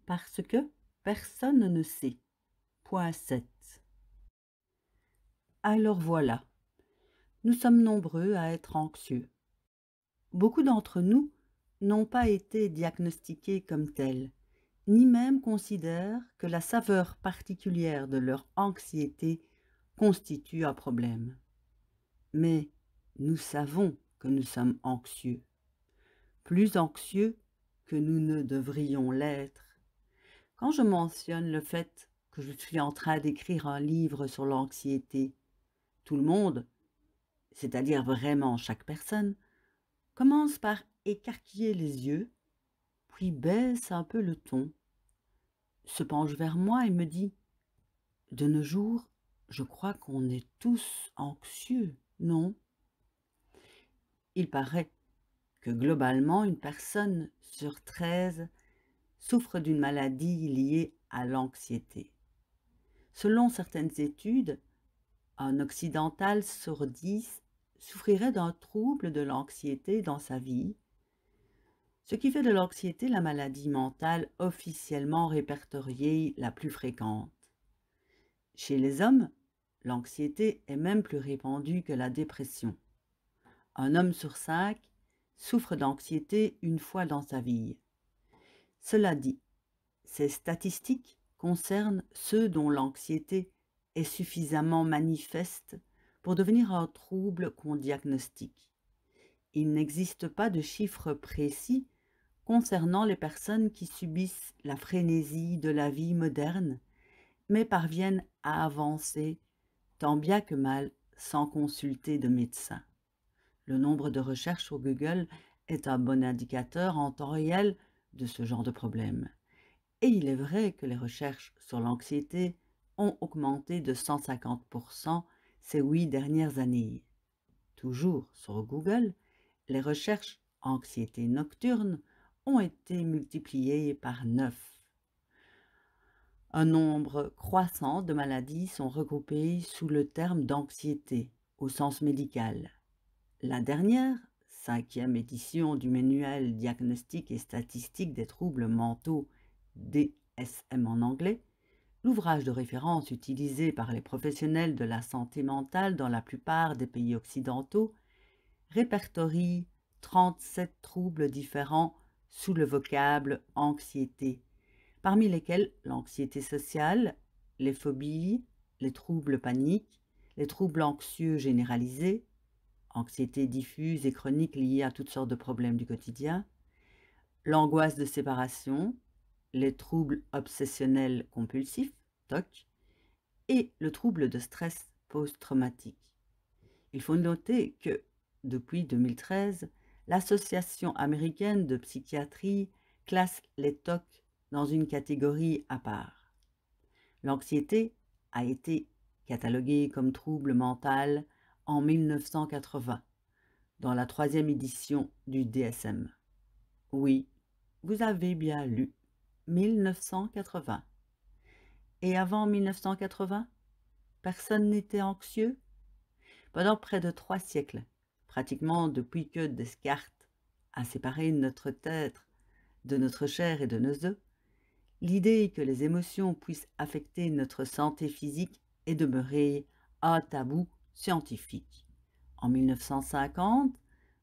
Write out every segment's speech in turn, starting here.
Parce que personne ne sait. Point 7. Alors voilà, nous sommes nombreux à être anxieux. Beaucoup d'entre nous n'ont pas été diagnostiqués comme tels, ni même considèrent que la saveur particulière de leur anxiété constitue un problème. Mais nous savons que nous sommes anxieux, plus anxieux que nous ne devrions l'être. Quand je mentionne le fait que je suis en train d'écrire un livre sur l'anxiété, tout le monde, c'est-à-dire vraiment chaque personne, commence par écarquiller les yeux, puis baisse un peu le ton, se penche vers moi et me dit « De nos jours, je crois qu'on est tous anxieux, non ?» Il paraît que globalement, une personne sur 13 souffre d'une maladie liée à l'anxiété. Selon certaines études, un occidental sur 10 souffrirait d'un trouble de l'anxiété dans sa vie, ce qui fait de l'anxiété la maladie mentale officiellement répertoriée la plus fréquente. Chez les hommes, l'anxiété est même plus répandue que la dépression. Un homme sur 5 souffre d'anxiété une fois dans sa vie. Cela dit, ces statistiques concernent ceux dont l'anxiété est suffisamment manifeste pour devenir un trouble qu'on diagnostique. Il n'existe pas de chiffres précis concernant les personnes qui subissent la frénésie de la vie moderne, mais parviennent à avancer tant bien que mal sans consulter de médecin. Le nombre de recherches sur Google est un bon indicateur en temps réel de ce genre de problème. Et il est vrai que les recherches sur l'anxiété ont augmenté de 150% ces 8 dernières années. Toujours sur Google, les recherches anxiété nocturne ont été multipliées par 9. Un nombre croissant de maladies sont regroupées sous le terme d'anxiété, au sens médical. La dernière, 5e édition du Manuel diagnostique et statistique des troubles mentaux, DSM en anglais, l'ouvrage de référence utilisé par les professionnels de la santé mentale dans la plupart des pays occidentaux, répertorie 37 troubles différents sous le vocable anxiété, parmi lesquels l'anxiété sociale, les phobies, les troubles paniques, les troubles anxieux généralisés, anxiété diffuse et chronique liée à toutes sortes de problèmes du quotidien, l'angoisse de séparation, les troubles obsessionnels compulsifs, TOC, et le trouble de stress post-traumatique. Il faut noter que, depuis 2013, l'Association américaine de psychiatrie classe les TOC dans une catégorie à part. L'anxiété a été cataloguée comme trouble mental en 1980, dans la 3e édition du DSM. Oui, vous avez bien lu, 1980. Et avant 1980, personne n'était anxieux? Pendant près de 3 siècles, pratiquement depuis que Descartes a séparé notre tête de notre chair et de nos os, l'idée que les émotions puissent affecter notre santé physique est demeurée un tabou scientifique. En 1950,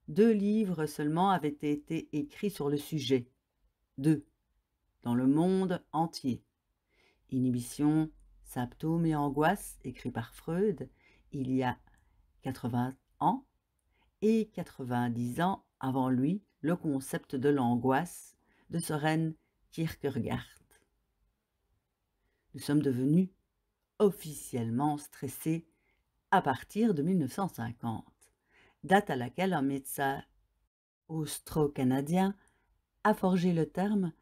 2 livres seulement avaient été écrits sur le sujet. 2. Dans le monde entier. Inhibition, symptômes et angoisse, écrit par Freud il y a 80 ans, et 90 ans avant lui, le concept de l'angoisse de Søren Kierkegaard. Nous sommes devenus officiellement stressés à partir de 1950, date à laquelle un médecin austro-canadien a forgé le terme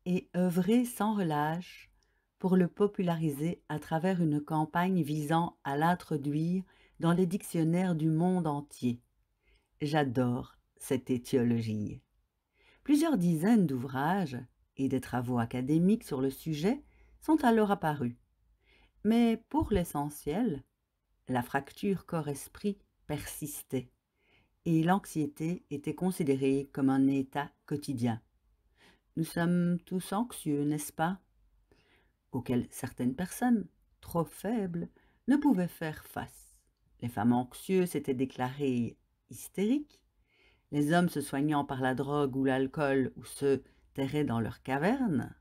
et œuvré sans relâche pour le populariser à travers une campagne visant à l'introduire dans les dictionnaires du monde entier. J'adore cette étiologie. Plusieurs dizaines d'ouvrages et des travaux académiques sur le sujet sont alors apparus. Mais pour l'essentiel, la fracture corps-esprit persistait et l'anxiété était considérée comme un état quotidien. Nous sommes tous anxieux, n'est-ce pas? Auxquels certaines personnes, trop faibles, ne pouvaient faire face. Les femmes anxieuses s'étaient déclarées hystériques, les hommes se soignant par la drogue ou l'alcool ou se terraient dans leur caverne,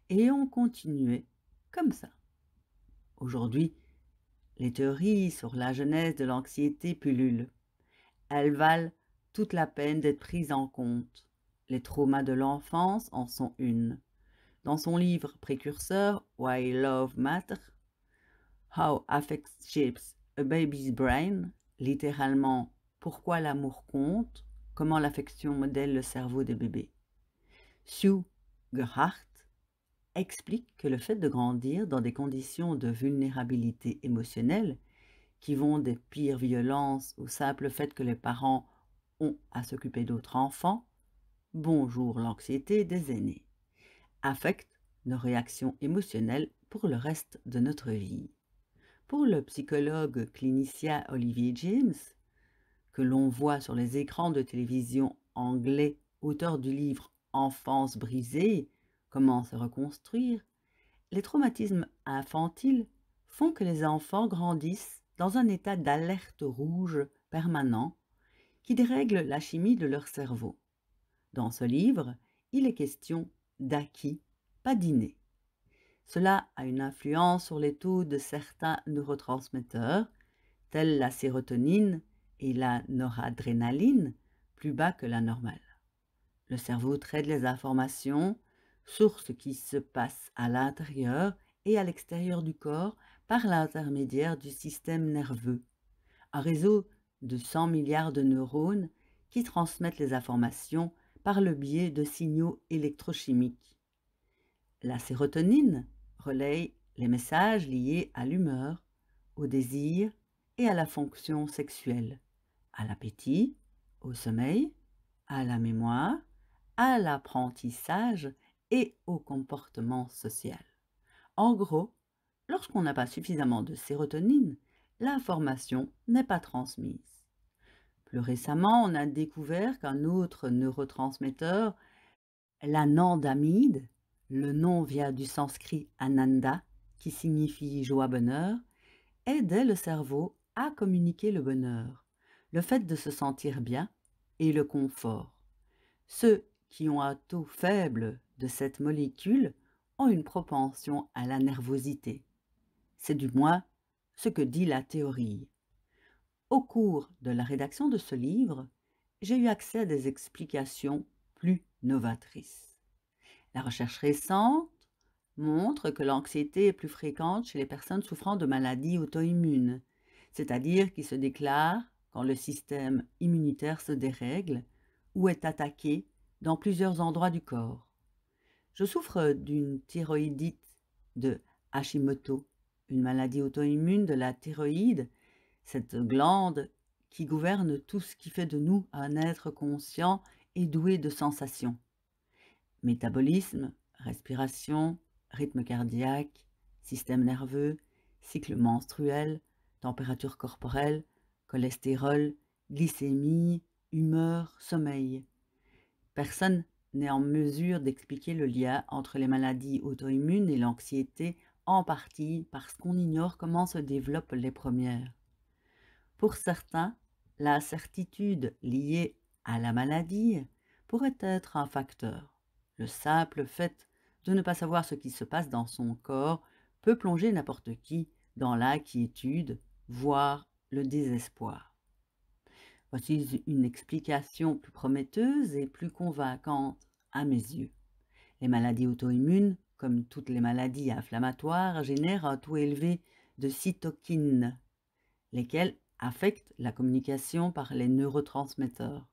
et on continuait comme ça. Aujourd'hui, les théories sur la genèse de l'anxiété pullulent. Elles valent toute la peine d'être prises en compte. Les traumas de l'enfance en sont une. Dans son livre précurseur Why Love Matters, How Affect Shapes a Baby's Brain, littéralement Pourquoi l'amour compte, comment l'affection modèle le cerveau des bébés. Sue Gerhardt explique que le fait de grandir dans des conditions de vulnérabilité émotionnelle, qui vont des pires violences au simple fait que les parents ont à s'occuper d'autres enfants, bonjour l'anxiété des aînés, affecte nos réactions émotionnelles pour le reste de notre vie. Pour le psychologue clinicien Olivier James, que l'on voit sur les écrans de télévision anglais, auteur du livre Enfance brisée, comment se reconstruire, les traumatismes infantiles font que les enfants grandissent dans un état d'alerte rouge permanent qui dérègle la chimie de leur cerveau. Dans ce livre, il est question d'acquis, pas d'inné. Cela a une influence sur les taux de certains neurotransmetteurs, tels la sérotonine et la noradrénaline, plus bas que la normale. Le cerveau traite les informations sur ce qui se passe à l'intérieur et à l'extérieur du corps par l'intermédiaire du système nerveux, un réseau de 100 milliards de neurones qui transmettent les informations par le biais de signaux électrochimiques. La sérotonine relaye les messages liés à l'humeur, au désir et à la fonction sexuelle, à l'appétit, au sommeil, à la mémoire, à l'apprentissage et au comportement social. En gros, lorsqu'on n'a pas suffisamment de sérotonine, l'information n'est pas transmise. Plus récemment, on a découvert qu'un autre neurotransmetteur, l'anandamide, le nom vient du sanskrit ananda, qui signifie joie-bonheur, aidait le cerveau à communiquer le bonheur, le fait de se sentir bien et le confort. Ceux qui ont un taux faible de cette molécule ont une propension à la nervosité. C'est du moins ce que dit la théorie. Au cours de la rédaction de ce livre, j'ai eu accès à des explications plus novatrices. La recherche récente montre que l'anxiété est plus fréquente chez les personnes souffrant de maladies auto-immunes, c'est-à-dire qui se déclarent quand le système immunitaire se dérègle ou est attaqué dans plusieurs endroits du corps. Je souffre d'une thyroïdite de Hashimoto, une maladie auto-immune de la thyroïde, cette glande qui gouverne tout ce qui fait de nous un être conscient et doué de sensations. Métabolisme, respiration, rythme cardiaque, système nerveux, cycle menstruel, température corporelle, cholestérol, glycémie, humeur, sommeil. Personne n'est en mesure d'expliquer le lien entre les maladies auto-immunes et l'anxiété, en partie parce qu'on ignore comment se développent les premières. Pour certains, la certitude liée à la maladie pourrait être un facteur. Le simple fait de ne pas savoir ce qui se passe dans son corps peut plonger n'importe qui dans l'inquiétude, voire le désespoir. Voici une explication plus prometteuse et plus convaincante à mes yeux. Les maladies auto-immunes, comme toutes les maladies inflammatoires, génèrent un taux élevé de cytokines, lesquelles affectent la communication par les neurotransmetteurs.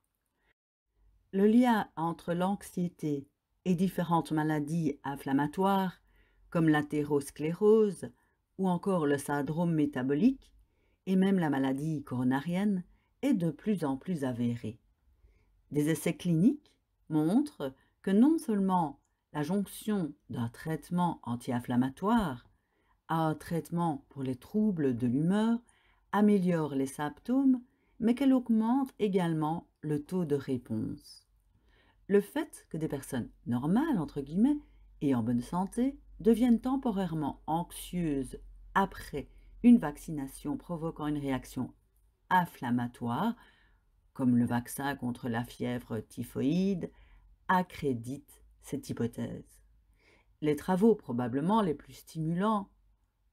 Le lien entre l'anxiété et différentes maladies inflammatoires, comme l'athérosclérose ou encore le syndrome métabolique, et même la maladie coronarienne, est de plus en plus avéré. Des essais cliniques montrent que non seulement la jonction d'un traitement anti-inflammatoire à un traitement pour les troubles de l'humeur améliore les symptômes, mais qu'elle augmente également le taux de réponse. Le fait que des personnes «normales» entre guillemets et en bonne santé deviennent temporairement anxieuses après une vaccination provoquant une réaction inflammatoire, comme le vaccin contre la fièvre typhoïde, accrédite cette hypothèse. Les travaux probablement les plus stimulants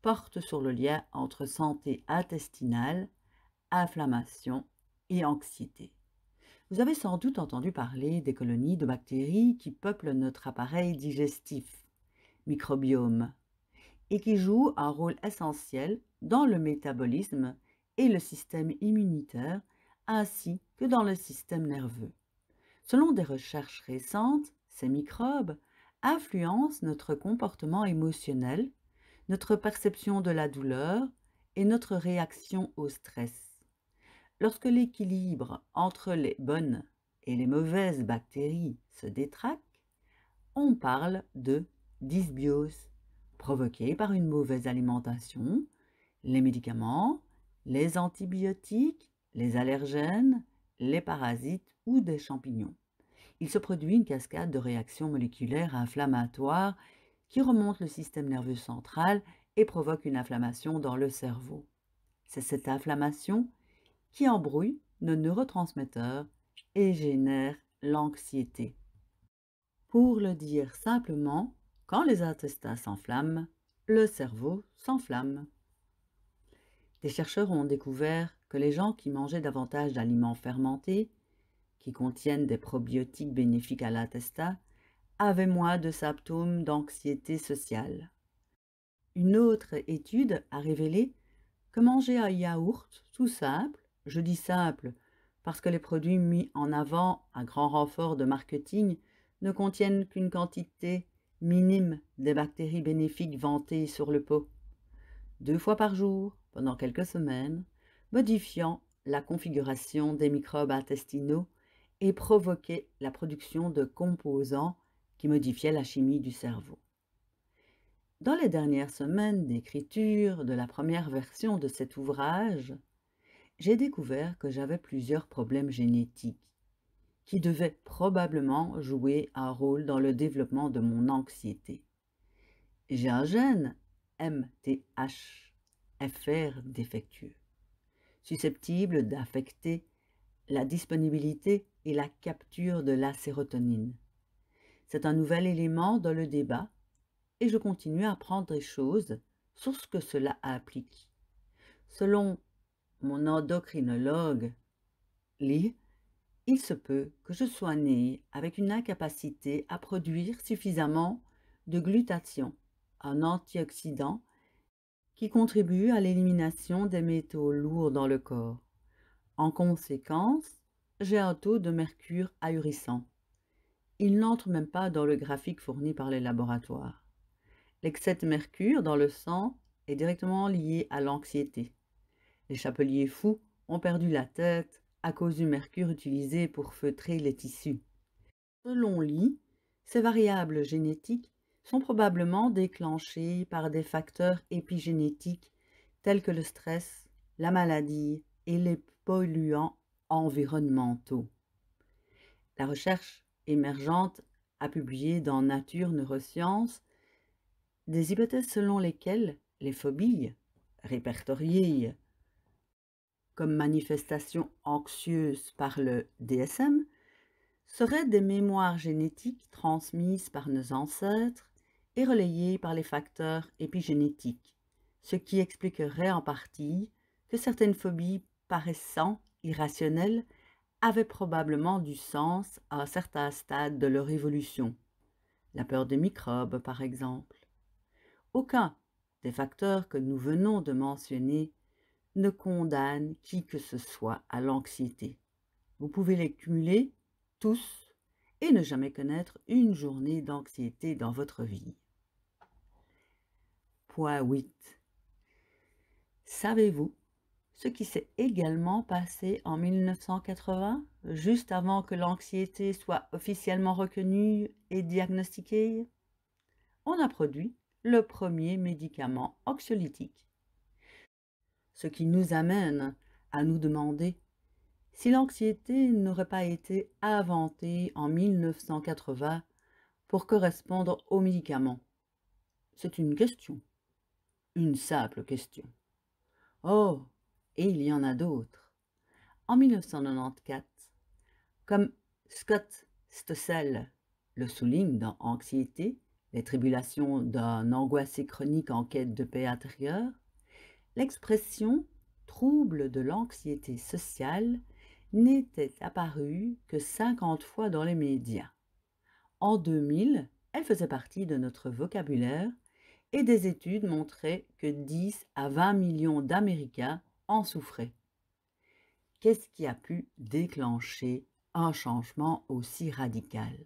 portent sur le lien entre santé intestinale, inflammation et anxiété. Vous avez sans doute entendu parler des colonies de bactéries qui peuplent notre appareil digestif, microbiome, et qui jouent un rôle essentiel dans le métabolisme et le système immunitaire, ainsi que dans le système nerveux. Selon des recherches récentes, ces microbes influencent notre comportement émotionnel, notre perception de la douleur et notre réaction au stress. Lorsque l'équilibre entre les bonnes et les mauvaises bactéries se détraque, on parle de dysbiose, provoquée par une mauvaise alimentation, les médicaments, les antibiotiques, les allergènes, les parasites ou des champignons. Il se produit une cascade de réactions moléculaires inflammatoires qui remontent le système nerveux central et provoque une inflammation dans le cerveau. C'est cette inflammation qui embrouille nos neurotransmetteurs et génère l'anxiété. Pour le dire simplement, quand les intestins s'enflamment, le cerveau s'enflamme. Des chercheurs ont découvert que les gens qui mangeaient davantage d'aliments fermentés, qui contiennent des probiotiques bénéfiques à l'intestin, avaient moins de symptômes d'anxiété sociale. Une autre étude a révélé que manger un yaourt tout simple, je dis simple parce que les produits mis en avant à grand renfort de marketing ne contiennent qu'une quantité minime des bactéries bénéfiques vantées sur le pot, 2 fois par jour pendant quelques semaines, modifiant la configuration des microbes intestinaux et provoquait la production de composants qui modifiaient la chimie du cerveau. Dans les dernières semaines d'écriture de la première version de cet ouvrage, j'ai découvert que j'avais plusieurs problèmes génétiques qui devaient probablement jouer un rôle dans le développement de mon anxiété. J'ai un gène MTHFR défectueux, susceptible d'affecter la disponibilité et la capture de la sérotonine. C'est un nouvel élément dans le débat et je continue à apprendre des choses sur ce que cela implique. Selon mon endocrinologue Lee, il se peut que je sois née avec une incapacité à produire suffisamment de glutathion, un antioxydant qui contribue à l'élimination des métaux lourds dans le corps. En conséquence, j'ai un taux de mercure ahurissant. Il n'entre même pas dans le graphique fourni par les laboratoires. L'excès de mercure dans le sang est directement lié à l'anxiété. Les chapeliers fous ont perdu la tête à cause du mercure utilisé pour feutrer les tissus. Selon Lee, ces variables génétiques sont probablement déclenchées par des facteurs épigénétiques tels que le stress, la maladie et les polluants environnementaux. La recherche émergente a publié dans Nature Neurosciences des hypothèses selon lesquelles les phobies, répertoriées comme manifestations anxieuses par le DSM, seraient des mémoires génétiques transmises par nos ancêtres et relayées par les facteurs épigénétiques, ce qui expliquerait en partie que certaines phobies paraissant irrationnelles avaient probablement du sens à un certain stade de leur évolution. La peur des microbes, par exemple. Aucun des facteurs que nous venons de mentionner ne condamne qui que ce soit à l'anxiété. Vous pouvez les cumuler tous et ne jamais connaître une journée d'anxiété dans votre vie. Point 8. Savez-vous ce qui s'est également passé en 1980, juste avant que l'anxiété soit officiellement reconnue et diagnostiquée? On a produit le premier médicament anxiolytique. Ce qui nous amène à nous demander si l'anxiété n'aurait pas été inventée en 1980 pour correspondre aux médicaments? C'est une question, une simple question. Oh, et il y en a d'autres. En 1994, comme Scott Stossel le souligne dans Anxiété, les tribulations d'un angoissé chronique en quête de paix intérieure, l'expression trouble de l'anxiété sociale n'était apparue que 50 fois dans les médias. En 2000, elle faisait partie de notre vocabulaire et des études montraient que 10 à 20 millions d'Américains en souffraient. Qu'est-ce qui a pu déclencher un changement aussi radical?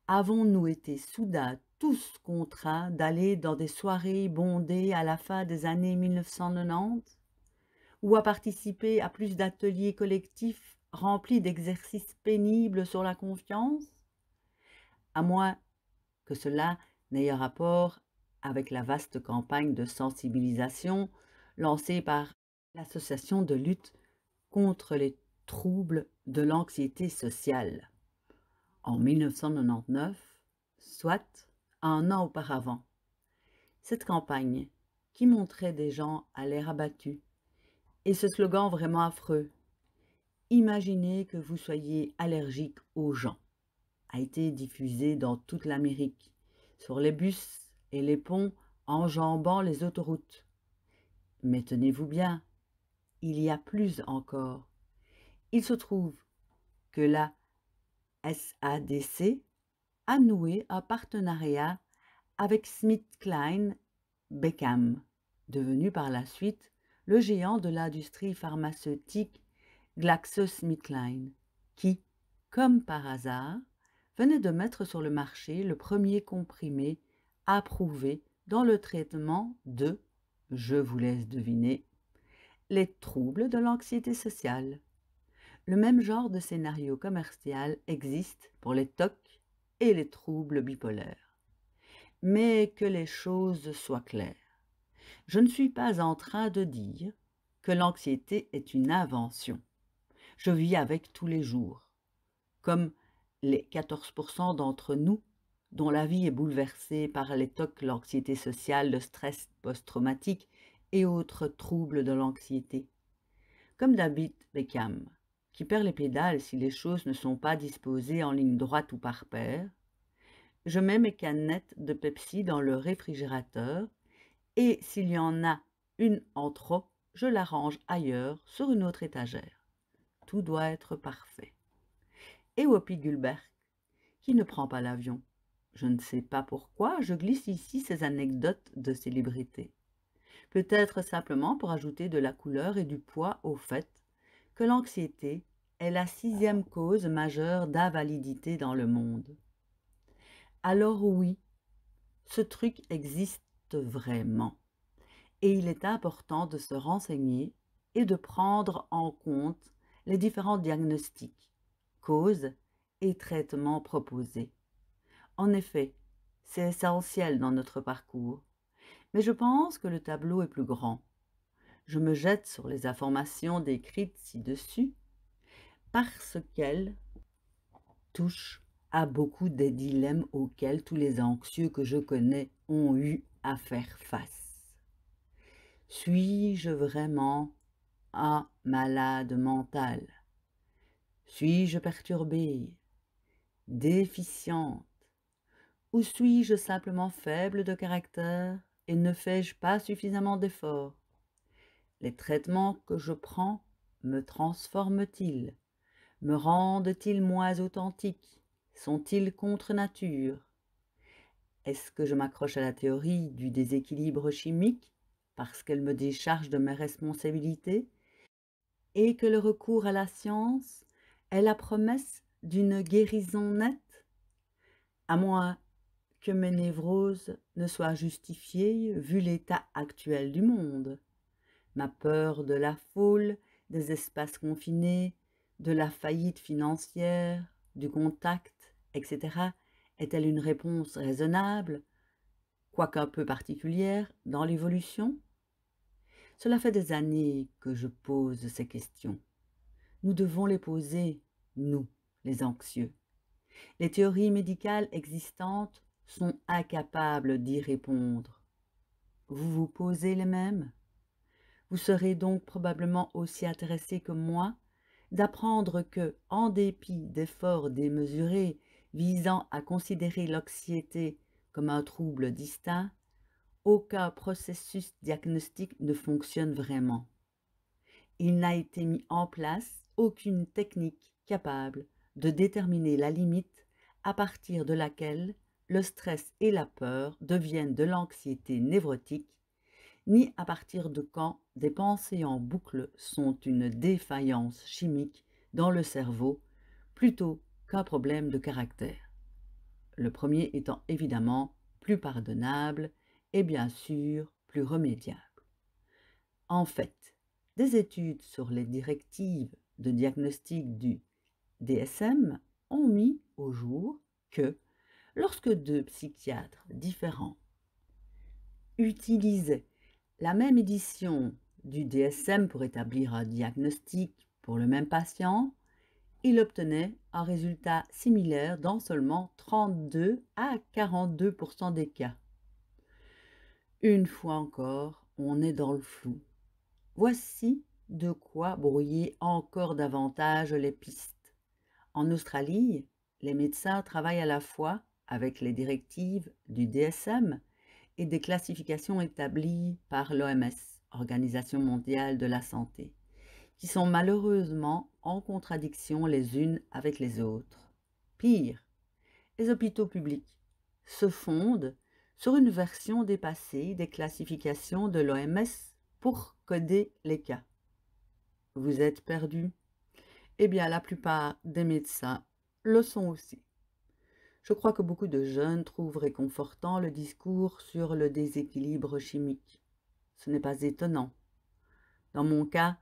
Avons-nous été soudain tous contraints d'aller dans des soirées bondées à la fin des années 1990 ou à participer à plus d'ateliers collectifs remplis d'exercices pénibles sur la confiance? À moins que cela n'ait un rapport avec la vaste campagne de sensibilisation lancée par l'Association de lutte contre les troubles de l'anxiété sociale en 1999, soit un an auparavant. Cette campagne, qui montrait des gens à l'air abattu, et ce slogan vraiment affreux, « Imaginez que vous soyez allergique aux gens », a été diffusée dans toute l'Amérique, sur les bus et les ponts enjambant les autoroutes. Mais tenez-vous bien, il y a plus encore. Il se trouve que la SADC a noué un partenariat avec SmithKline Beckham, devenu par la suite le géant de l'industrie pharmaceutique GlaxoSmithKline, qui, comme par hasard, venait de mettre sur le marché le premier comprimé approuvé dans le traitement de, je vous laisse deviner, les troubles de l'anxiété sociale. Le même genre de scénario commercial existe pour les TOC et les troubles bipolaires. Mais que les choses soient claires. Je ne suis pas en train de dire que l'anxiété est une invention. Je vis avec tous les jours, comme les 14% d'entre nous dont la vie est bouleversée par les TOC, l'anxiété sociale, le stress post-traumatique et autres troubles de l'anxiété. Comme David Beckham, qui perd les pédales si les choses ne sont pas disposées en ligne droite ou par paire, je mets mes canettes de Pepsi dans le réfrigérateur et s'il y en a une en trop, je la range ailleurs sur une autre étagère. Tout doit être parfait. Et Whoopi Goldberg, qui ne prend pas l'avion. Je ne sais pas pourquoi je glisse ici ces anecdotes de célébrités. Peut-être simplement pour ajouter de la couleur et du poids au fait que l'anxiété est la 6e cause majeure d'invalidité dans le monde. Alors oui, ce truc existe vraiment. Et il est important de se renseigner et de prendre en compte les différents diagnostics, causes et traitements proposés. En effet, c'est essentiel dans notre parcours, mais je pense que le tableau est plus grand. Je me jette sur les informations décrites ci-dessus parce qu'elles touchent à beaucoup des dilemmes auxquels tous les anxieux que je connais ont eu à faire face. Suis-je vraiment un malade mental? Suis-je perturbée, déficiente? Ou suis-je simplement faible de caractère et ne fais-je pas suffisamment d'efforts? Les traitements que je prends me transforment-ils? Me rendent-ils moins authentique? Sont-ils contre nature? Est-ce que je m'accroche à la théorie du déséquilibre chimique parce qu'elle me décharge de mes responsabilités et que le recours à la science est la promesse d'une guérison nette? À moins que mes névroses ne soient justifiées vu l'état actuel du monde. Ma peur de la foule, des espaces confinés, de la faillite financière, du contact, etc. est-elle une réponse raisonnable, quoique un peu particulière, dans l'évolution? Cela fait des années que je pose ces questions. Nous devons les poser, nous, les anxieux. Les théories médicales existantes sont incapables d'y répondre. Vous vous posez les mêmes? Vous serez donc probablement aussi intéressé que moi d'apprendre que, en dépit d'efforts démesurés visant à considérer l'anxiété comme un trouble distinct, aucun processus diagnostique ne fonctionne vraiment. Il n'a été mis en place aucune technique capable de déterminer la limite à partir de laquelle le stress et la peur deviennent de l'anxiété névrotique, ni à partir de quand des pensées en boucle sont une défaillance chimique dans le cerveau plutôt qu'un problème de caractère. Le premier étant évidemment plus pardonnable et bien sûr plus remédiable. En fait, des études sur les directives de diagnostic du DSM ont mis au jour que, lorsque deux psychiatres différents utilisaient la même édition du DSM pour établir un diagnostic pour le même patient, ils obtenaient un résultat similaire dans seulement 32 à 42% des cas. Une fois encore, on est dans le flou. Voici de quoi brouiller encore davantage les pistes. En Australie, les médecins travaillent à la fois avec les directives du DSM et des classifications établies par l'OMS, Organisation mondiale de la santé, qui sont malheureusement en contradiction les unes avec les autres. Pire, les hôpitaux publics se fondent sur une version dépassée des classifications de l'OMS pour coder les cas. Vous êtes perdu? Eh bien, la plupart des médecins le sont aussi. Je crois que beaucoup de jeunes trouvent réconfortant le discours sur le déséquilibre chimique. Ce n'est pas étonnant. Dans mon cas,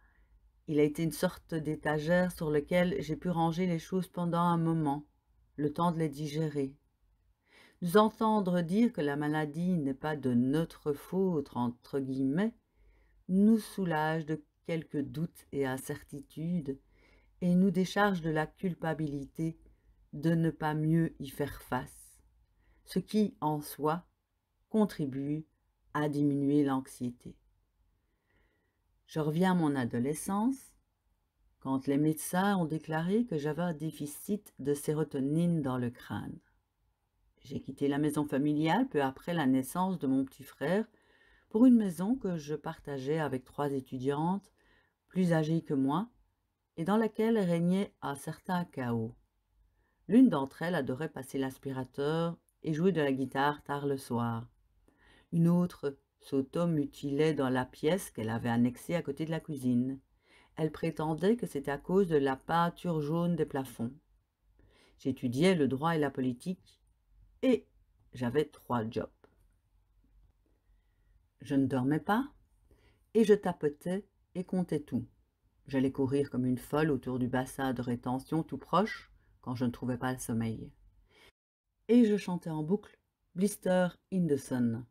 il a été une sorte d'étagère sur laquelle j'ai pu ranger les choses pendant un moment, le temps de les digérer. Nous entendre dire que la maladie n'est pas de notre faute, entre guillemets, nous soulage de quelques doutes et incertitudes et nous décharge de la culpabilité de ne pas mieux y faire face, ce qui, en soi, contribue à diminuer l'anxiété. Je reviens à mon adolescence, quand les médecins ont déclaré que j'avais un déficit de sérotonine dans le crâne. J'ai quitté la maison familiale peu après la naissance de mon petit frère pour une maison que je partageais avec 3 étudiantes plus âgées que moi et dans laquelle régnait un certain chaos. L'une d'entre elles adorait passer l'aspirateur et jouer de la guitare tard le soir. Une autre s'auto-mutilait dans la pièce qu'elle avait annexée à côté de la cuisine. Elle prétendait que c'était à cause de la peinture jaune des plafonds. J'étudiais le droit et la politique et j'avais 3 jobs. Je ne dormais pas et je tapotais et comptais tout. J'allais courir comme une folle autour du bassin de rétention tout proche quand je ne trouvais pas le sommeil. Et je chantais en boucle « Blister in the sun ».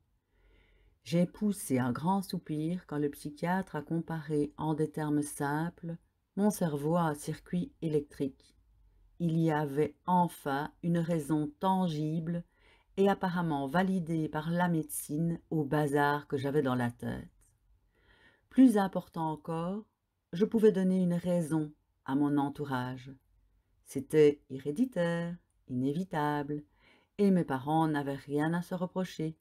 J'ai poussé un grand soupir quand le psychiatre a comparé en des termes simples mon cerveau à un circuit électrique. Il y avait enfin une raison tangible et apparemment validée par la médecine au bazar que j'avais dans la tête. Plus important encore, je pouvais donner une raison à mon entourage. C'était héréditaire, inévitable, et mes parents n'avaient rien à se reprocher,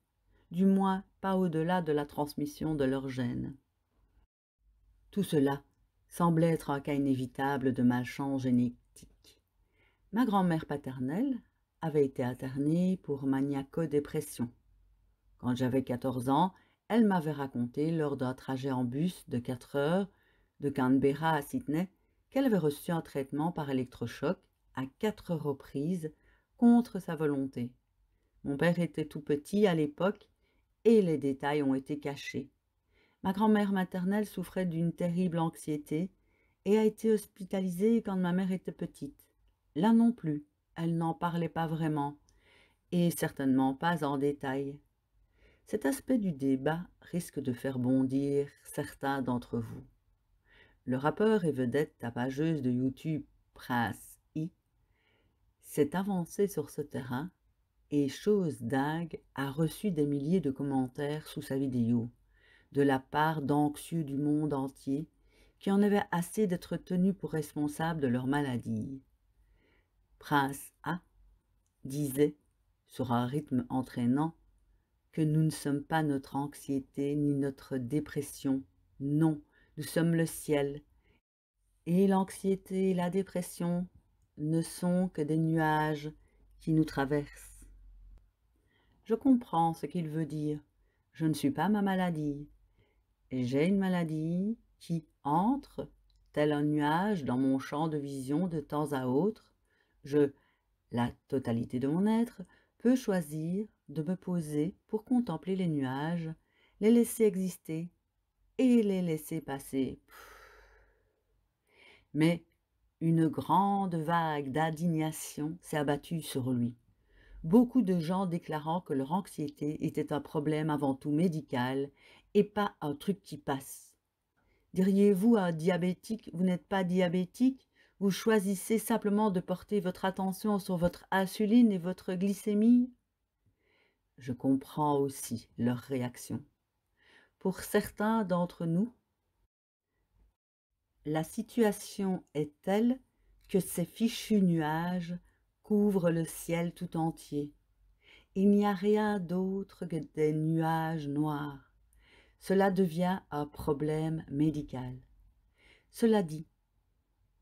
du moins pas au-delà de la transmission de leurs gènes. Tout cela semblait être un cas inévitable de malchance génétique. Ma grand-mère paternelle avait été internée pour maniaco-dépression. Quand j'avais 14 ans, elle m'avait raconté lors d'un trajet en bus de 4 heures de Canberra à Sydney qu'elle avait reçu un traitement par électrochoc à 4 reprises contre sa volonté. Mon père était tout petit à l'époque et les détails ont été cachés. Ma grand-mère maternelle souffrait d'une terrible anxiété et a été hospitalisée quand ma mère était petite. Là non plus, elle n'en parlait pas vraiment, et certainement pas en détail. Cet aspect du débat risque de faire bondir certains d'entre vous. Le rappeur et vedette tapageuse de YouTube Prince I s'est avancé sur ce terrain et, chose dingue, a reçu des milliers de commentaires sous sa vidéo, de la part d'anxieux du monde entier qui en avaient assez d'être tenus pour responsables de leur maladie. Prince A disait, sur un rythme entraînant, que nous ne sommes pas notre anxiété ni notre dépression, non, nous sommes le ciel, et l'anxiété et la dépression ne sont que des nuages qui nous traversent. Je comprends ce qu'il veut dire. Je ne suis pas ma maladie. J'ai une maladie qui entre, tel un nuage, dans mon champ de vision de temps à autre. La totalité de mon être, peux choisir de me poser pour contempler les nuages, les laisser exister et les laisser passer. Mais une grande vague d'indignation s'est abattue sur lui. Beaucoup de gens déclarant que leur anxiété était un problème avant tout médical et pas un truc qui passe. Diriez-vous à un diabétique, vous n'êtes pas diabétique, vous choisissez simplement de porter votre attention sur votre insuline et votre glycémie? Je comprends aussi leur réaction. Pour certains d'entre nous, la situation est telle que ces fichus nuages couvrent le ciel tout entier. Il n'y a rien d'autre que des nuages noirs. Cela devient un problème médical. Cela dit,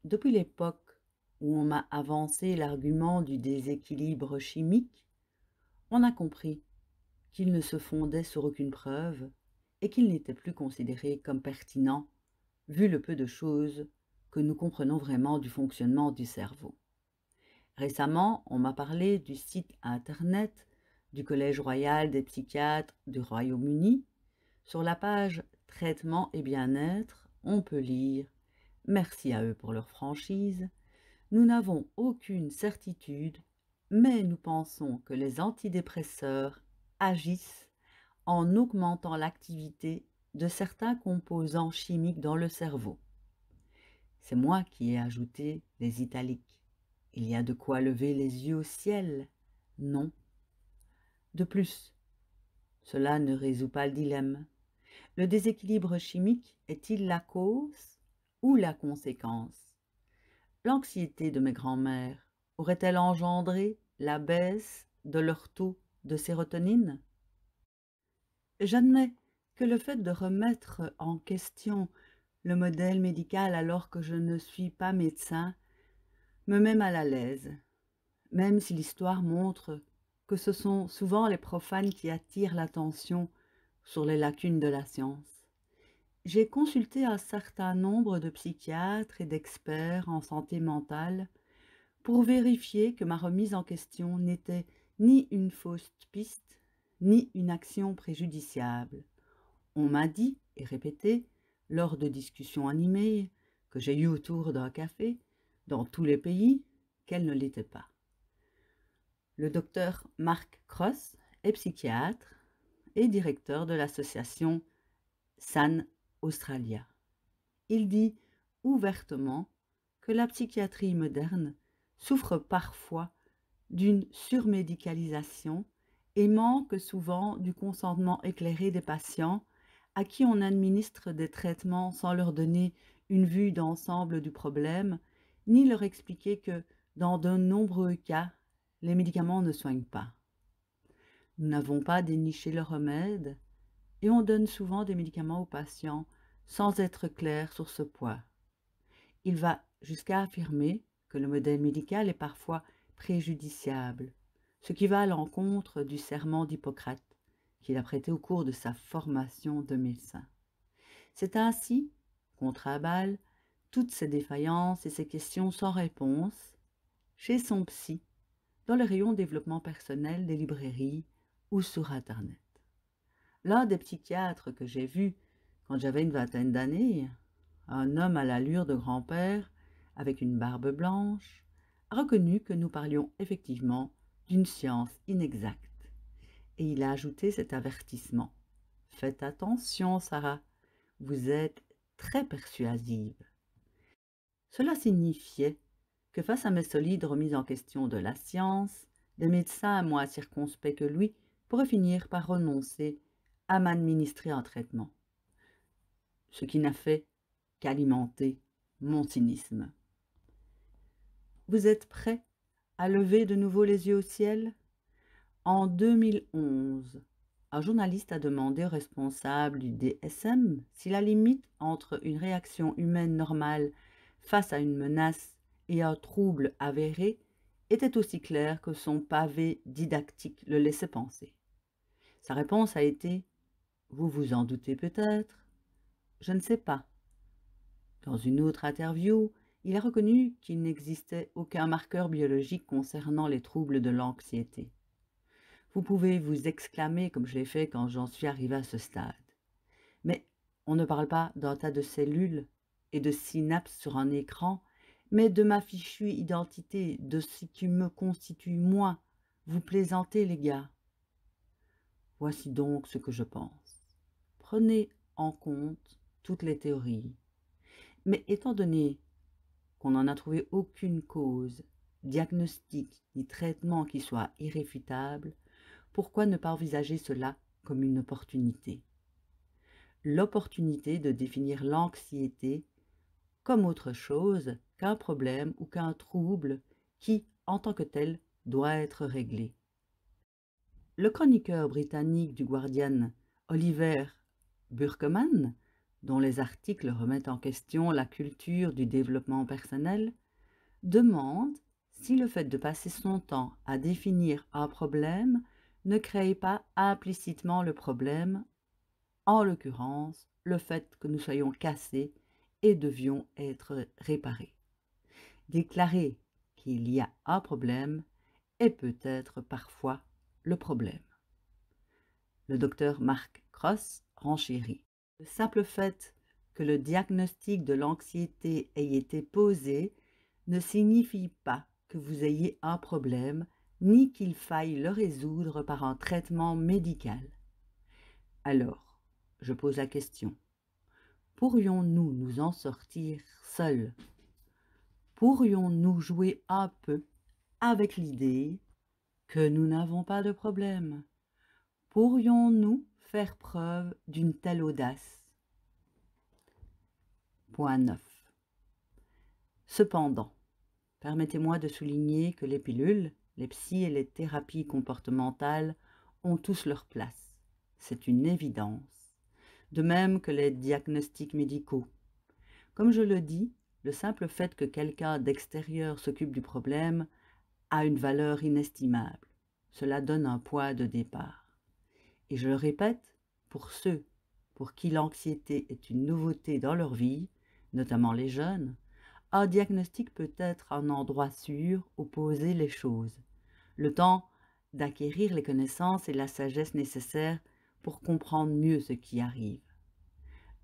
depuis l'époque où on m'a avancé l'argument du déséquilibre chimique, on a compris qu'il ne se fondait sur aucune preuve et qu'il n'était plus considéré comme pertinent, vu le peu de choses que nous comprenons vraiment du fonctionnement du cerveau. Récemment, on m'a parlé du site internet du Collège royal des psychiatres du Royaume-Uni. Sur la page Traitement et bien-être, on peut lire « Merci à eux pour leur franchise. Nous n'avons aucune certitude, mais nous pensons que les antidépresseurs agissent en augmentant l'activité de certains composants chimiques dans le cerveau. » C'est moi qui ai ajouté les italiques. Il y a de quoi lever les yeux au ciel, non? De plus, cela ne résout pas le dilemme. Le déséquilibre chimique est-il la cause ou la conséquence? L'anxiété de mes grands-mères aurait-elle engendré la baisse de leur taux de sérotonine? J'admets que le fait de remettre en question le modèle médical alors que je ne suis pas médecin me met mal à l'aise, même si l'histoire montre que ce sont souvent les profanes qui attirent l'attention sur les lacunes de la science. J'ai consulté un certain nombre de psychiatres et d'experts en santé mentale pour vérifier que ma remise en question n'était ni une fausse piste, ni une action préjudiciable. On m'a dit et répété, lors de discussions animées que j'ai eues autour d'un café, dans tous les pays, qu'elle ne l'était pas. Le docteur Mark Cross est psychiatre et directeur de l'association SAN Australia. Il dit ouvertement que la psychiatrie moderne souffre parfois d'une surmédicalisation et manque souvent du consentement éclairé des patients à qui on administre des traitements sans leur donner une vue d'ensemble du problème, ni leur expliquer que, dans de nombreux cas, les médicaments ne soignent pas. Nous n'avons pas déniché le remède et on donne souvent des médicaments aux patients sans être clair sur ce point. Il va jusqu'à affirmer que le modèle médical est parfois préjudiciable, ce qui va à l'encontre du serment d'Hippocrate qu'il a prêté au cours de sa formation de médecin. C'est ainsi qu'on travaille toutes ces défaillances et ces questions sans réponse chez son psy, dans le rayon développement personnel des librairies ou sur Internet. L'un des psychiatres que j'ai vu quand j'avais une vingtaine d'années, un homme à l'allure de grand-père, avec une barbe blanche, a reconnu que nous parlions effectivement d'une science inexacte. Et il a ajouté cet avertissement. « Faites attention, Sarah, vous êtes très persuasive. » Cela signifiait que face à mes solides remises en question de la science, des médecins moins circonspects que lui pourraient finir par renoncer à m'administrer un traitement, ce qui n'a fait qu'alimenter mon cynisme. Vous êtes prêts à lever de nouveau les yeux au ciel? En 2011, un journaliste a demandé au responsable du DSM si la limite entre une réaction humaine normale face à une menace et un trouble avéré était aussi claire que son pavé didactique le laissait penser. Sa réponse a été « Vous vous en doutez peut-être, je ne sais pas ». Dans une autre interview, il a reconnu qu'il n'existait aucun marqueur biologique concernant les troubles de l'anxiété. Vous pouvez vous exclamer comme je l'ai fait quand j'en suis arrivé à ce stade. Mais on ne parle pas d'un tas de cellules et de synapses sur un écran, mais de ma fichue identité, de ce qui me constitue moi. Vous plaisantez, les gars. Voici donc ce que je pense. Prenez en compte toutes les théories. Mais étant donné qu'on n'en a trouvé aucune cause, diagnostic ni traitement qui soit irréfutable, pourquoi ne pas envisager cela comme une opportunité? L'opportunité de définir l'anxiété comme autre chose qu'un problème ou qu'un trouble qui, en tant que tel, doit être réglé. Le chroniqueur britannique du Guardian, Oliver Burkeman, dont les articles remettent en question la culture du développement personnel, demande si le fait de passer son temps à définir un problème ne crée pas implicitement le problème, en l'occurrence le fait que nous soyons cassés et devions être réparés. Déclarer qu'il y a un problème est peut-être parfois le problème. Le docteur Mark Cross renchérit. Le simple fait que le diagnostic de l'anxiété ait été posé ne signifie pas que vous ayez un problème, ni qu'il faille le résoudre par un traitement médical. Alors, je pose la question, pourrions-nous nous en sortir seuls? Pourrions-nous jouer un peu avec l'idée que nous n'avons pas de problème? Pourrions-nous faire preuve d'une telle audace? Point 9. Cependant, permettez-moi de souligner que les pilules, les psys et les thérapies comportementales ont tous leur place. C'est une évidence. De même que les diagnostics médicaux. Comme je le dis, le simple fait que quelqu'un d'extérieur s'occupe du problème a une valeur inestimable. Cela donne un poids de départ. Et je le répète, pour ceux pour qui l'anxiété est une nouveauté dans leur vie, notamment les jeunes, un diagnostic peut être un endroit sûr où poser les choses, le temps d'acquérir les connaissances et la sagesse nécessaires pour comprendre mieux ce qui arrive.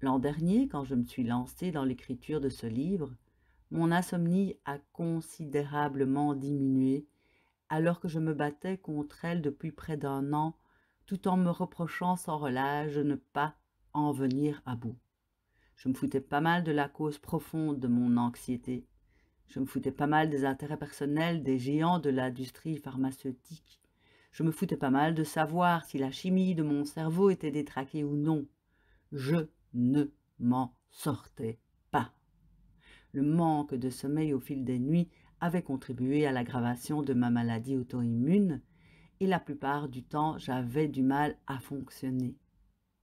L'an dernier, quand je me suis lancée dans l'écriture de ce livre, mon insomnie a considérablement diminué alors que je me battais contre elle depuis près d'un an, tout en me reprochant sans relâche de ne pas en venir à bout. Je me foutais pas mal de la cause profonde de mon anxiété. Je me foutais pas mal des intérêts personnels des géants de l'industrie pharmaceutique. Je me foutais pas mal de savoir si la chimie de mon cerveau était détraquée ou non. Je ne m'en sortais pas. Le manque de sommeil au fil des nuits avait contribué à l'aggravation de ma maladie auto-immune et la plupart du temps, j'avais du mal à fonctionner.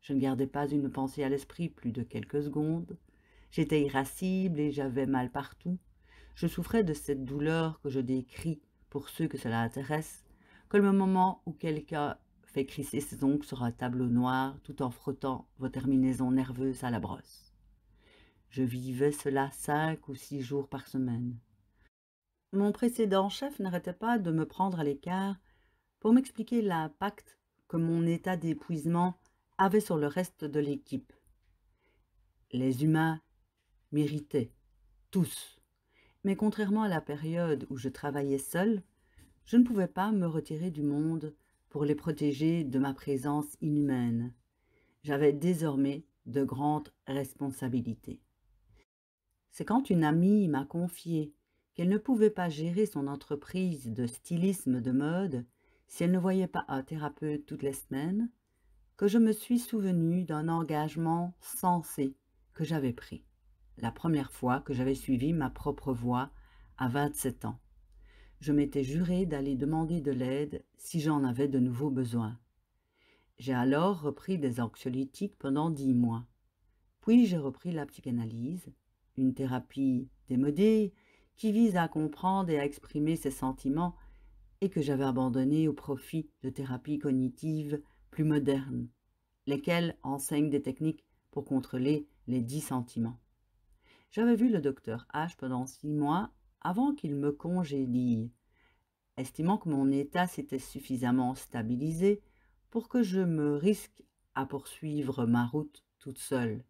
Je ne gardais pas une pensée à l'esprit plus de quelques secondes. J'étais irascible et j'avais mal partout. Je souffrais de cette douleur que je décris pour ceux que cela intéresse, comme le moment où quelqu'un fait crisser ses ongles sur un tableau noir tout en frottant vos terminaisons nerveuses à la brosse. Je vivais cela 5 ou 6 jours par semaine. Mon précédent chef n'arrêtait pas de me prendre à l'écart pour m'expliquer l'impact que mon état d'épuisement avait sur le reste de l'équipe. Les humains méritaient, tous. Mais contrairement à la période où je travaillais seul, je ne pouvais pas me retirer du monde pour les protéger de ma présence inhumaine. J'avais désormais de grandes responsabilités. C'est quand une amie m'a confié qu'elle ne pouvait pas gérer son entreprise de stylisme de mode si elle ne voyait pas un thérapeute toutes les semaines, que je me suis souvenu d'un engagement sensé que j'avais pris, la première fois que j'avais suivi ma propre voie à 27 ans. Je m'étais juré d'aller demander de l'aide si j'en avais de nouveau besoin. J'ai alors repris des anxiolytiques pendant 10 mois. Puis j'ai repris la psychanalyse, une thérapie démodée qui vise à comprendre et à exprimer ses sentiments et que j'avais abandonnée au profit de thérapies cognitives plus modernes, lesquelles enseignent des techniques pour contrôler les 10 sentiments. J'avais vu le docteur H pendant 6 mois avant qu'il me congédie, estimant que mon état s'était suffisamment stabilisé pour que je me risque à poursuivre ma route toute seule.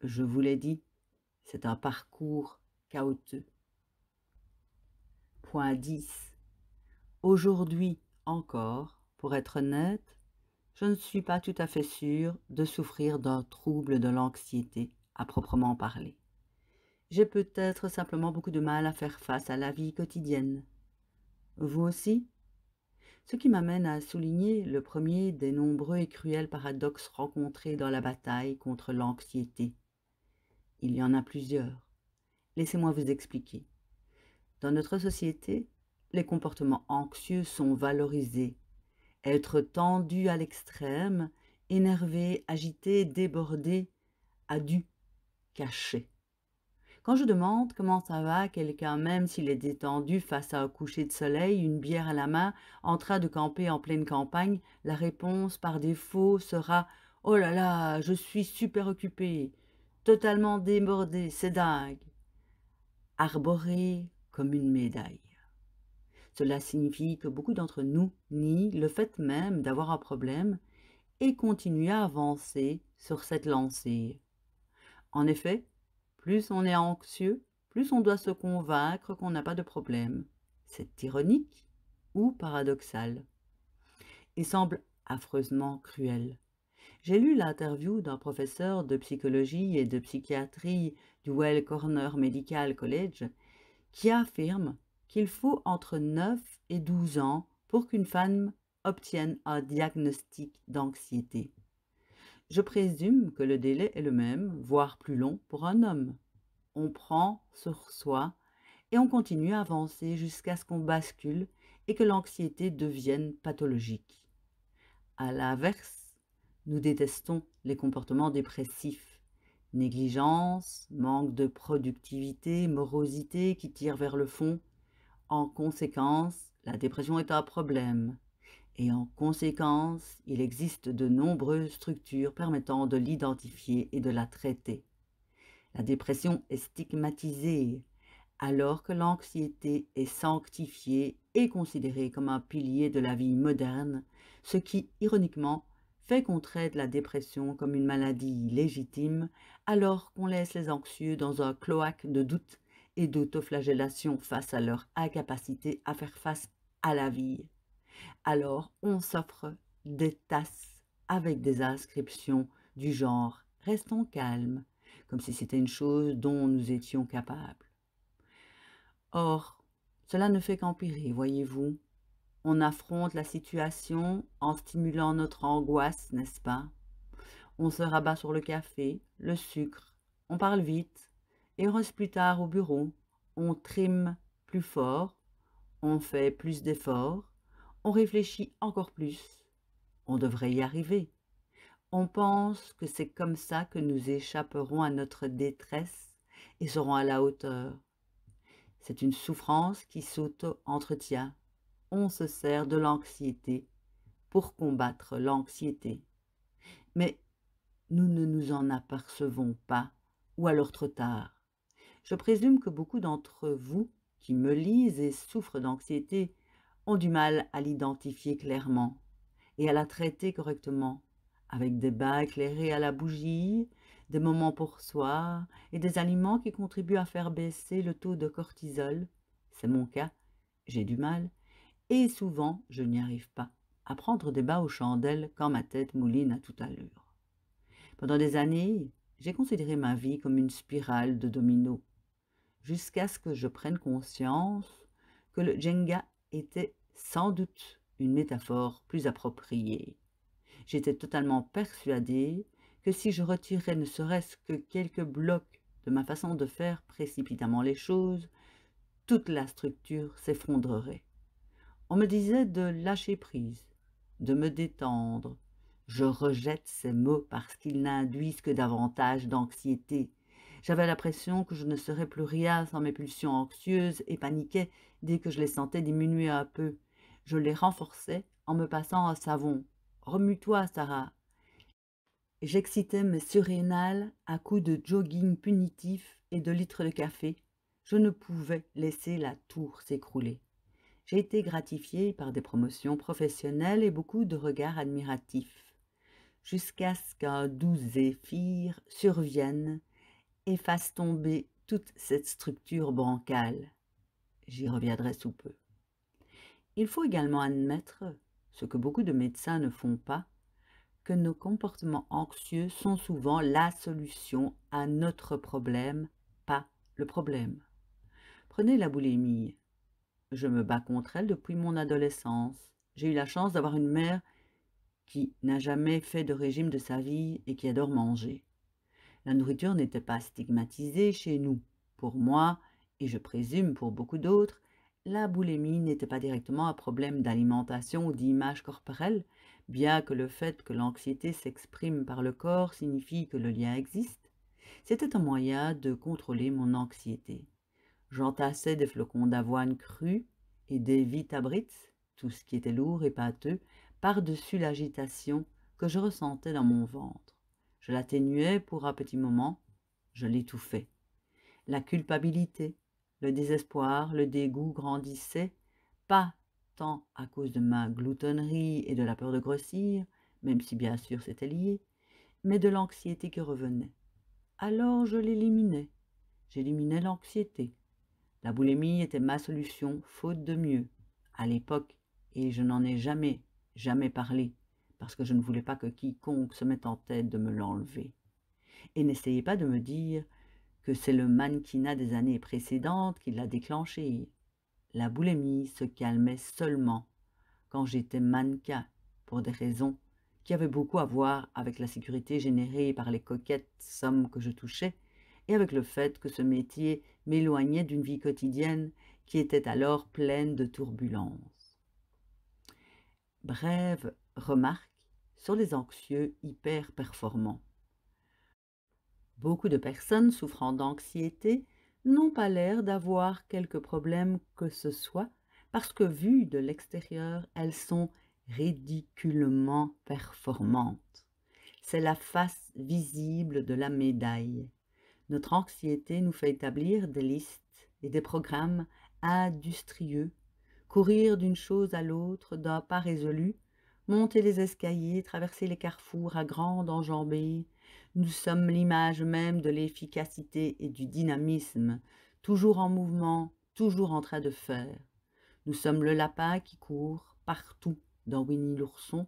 Je vous l'ai dit, c'est un parcours chaotique. Point 10. Aujourd'hui encore, pour être honnête, je ne suis pas tout à fait sûre de souffrir d'un trouble de l'anxiété à proprement parler. J'ai peut-être simplement beaucoup de mal à faire face à la vie quotidienne. Vous aussi? Ce qui m'amène à souligner le premier des nombreux et cruels paradoxes rencontrés dans la bataille contre l'anxiété. Il y en a plusieurs. Laissez-moi vous expliquer. Dans notre société, les comportements anxieux sont valorisés. Être tendu à l'extrême, énervé, agité, débordé, a dû cacher. Quand je demande comment ça va à quelqu'un, même s'il est détendu face à un coucher de soleil, une bière à la main, en train de camper en pleine campagne, la réponse par défaut sera « Oh là là, je suis super occupé, totalement débordé, c'est dingue », arboré comme une médaille. Cela signifie que beaucoup d'entre nous nient le fait même d'avoir un problème et continuent à avancer sur cette lancée. En effet, plus on est anxieux, plus on doit se convaincre qu'on n'a pas de problème. C'est ironique ou paradoxal et semble affreusement cruel. J'ai lu l'interview d'un professeur de psychologie et de psychiatrie du Well Corner Medical College qui affirme qu'il faut entre 9 et 12 ans pour qu'une femme obtienne un diagnostic d'anxiété. Je présume que le délai est le même, voire plus long, pour un homme. On prend sur soi et on continue à avancer jusqu'à ce qu'on bascule et que l'anxiété devienne pathologique. À l'inverse, nous détestons les comportements dépressifs. Négligence, manque de productivité, morosité qui tire vers le fond. En conséquence, la dépression est un problème. Et en conséquence, il existe de nombreuses structures permettant de l'identifier et de la traiter. La dépression est stigmatisée, alors que l'anxiété est sanctifiée et considérée comme un pilier de la vie moderne, ce qui, ironiquement, fait qu'on traite la dépression comme une maladie légitime, alors qu'on laisse les anxieux dans un cloaque de doute et d'autoflagellation face à leur incapacité à faire face à la vie. Alors on s'offre des tasses avec des inscriptions du genre « Restons calmes », comme si c'était une chose dont nous étions capables. Or, cela ne fait qu'empirer, voyez-vous. On affronte la situation en stimulant notre angoisse, n'est-ce pas? On se rabat sur le café, le sucre, on parle vite, et on reste plus tard au bureau. On trime plus fort, on fait plus d'efforts, on réfléchit encore plus. On devrait y arriver. On pense que c'est comme ça que nous échapperons à notre détresse et serons à la hauteur. C'est une souffrance qui s'auto-entretient. On se sert de l'anxiété pour combattre l'anxiété. Mais nous ne nous en apercevons pas, ou alors trop tard. Je présume que beaucoup d'entre vous qui me lisent et souffrent d'anxiété ont du mal à l'identifier clairement et à la traiter correctement, avec des bains éclairés à la bougie, des moments pour soi et des aliments qui contribuent à faire baisser le taux de cortisol. C'est mon cas, j'ai du mal, et souvent je n'y arrive pas à prendre des bains aux chandelles quand ma tête mouline à toute allure. Pendant des années, J'ai considéré ma vie comme une spirale de dominos, jusqu'à ce que je prenne conscience que le Jenga était sans doute une métaphore plus appropriée. J'étais totalement persuadée que si je retirais ne serait-ce que quelques blocs de ma façon de faire précipitamment les choses, toute la structure s'effondrerait. On me disait de lâcher prise, de me détendre. Je rejette ces mots parce qu'ils n'induisent que davantage d'anxiété. J'avais l'impression que je ne serais plus rien sans mes pulsions anxieuses et paniquais dès que je les sentais diminuer un peu. Je les renforçais en me passant un savon. Remue-toi, Sarah. J'excitais mes surrénales à coups de jogging punitif et de litres de café. Je ne pouvais laisser la tour s'écrouler. J'ai été gratifiée par des promotions professionnelles et beaucoup de regards admiratifs, jusqu'à ce qu'un doux zéphyr survienne et fasse tomber toute cette structure bancale. J'y reviendrai sous peu. Il faut également admettre, ce que beaucoup de médecins ne font pas, que nos comportements anxieux sont souvent la solution à notre problème, pas le problème. Prenez la boulimie. Je me bats contre elle depuis mon adolescence. J'ai eu la chance d'avoir une mère qui n'a jamais fait de régime de sa vie et qui adore manger. La nourriture n'était pas stigmatisée chez nous. Pour moi, et je présume pour beaucoup d'autres, la boulimie n'était pas directement un problème d'alimentation ou d'image corporelle, bien que le fait que l'anxiété s'exprime par le corps signifie que le lien existe. C'était un moyen de contrôler mon anxiété. J'entassais des flocons d'avoine crus et des Vitabrits, tout ce qui était lourd et pâteux, par-dessus l'agitation que je ressentais dans mon ventre. Je l'atténuais pour un petit moment, je l'étouffais. La culpabilité, le désespoir, le dégoût grandissaient, pas tant à cause de ma gloutonnerie et de la peur de grossir, même si bien sûr c'était lié, mais de l'anxiété qui revenait. Alors je l'éliminais. J'éliminais l'anxiété. La boulimie était ma solution, faute de mieux, à l'époque, et je n'en ai jamais parlé, parce que je ne voulais pas que quiconque se mette en tête de me l'enlever. Et n'essayez pas de me dire que c'est le mannequinat des années précédentes qui l'a déclenché. La boulimie se calmait seulement quand j'étais mannequin, pour des raisons qui avaient beaucoup à voir avec la sécurité générée par les coquettes sommes que je touchais, et avec le fait que ce métier m'éloignait d'une vie quotidienne qui était alors pleine de turbulences. Brève remarque sur les anxieux hyper performants. Beaucoup de personnes souffrant d'anxiété n'ont pas l'air d'avoir quelque problème que ce soit parce que vues de l'extérieur, elles sont ridiculement performantes. C'est la face visible de la médaille. Notre anxiété nous fait établir des listes et des programmes industrieux, courir d'une chose à l'autre d'un pas résolu, monter les escaliers, traverser les carrefours à grande enjambée. Nous sommes l'image même de l'efficacité et du dynamisme, toujours en mouvement, toujours en train de faire. Nous sommes le lapin qui court partout dans Winnie l'ourson,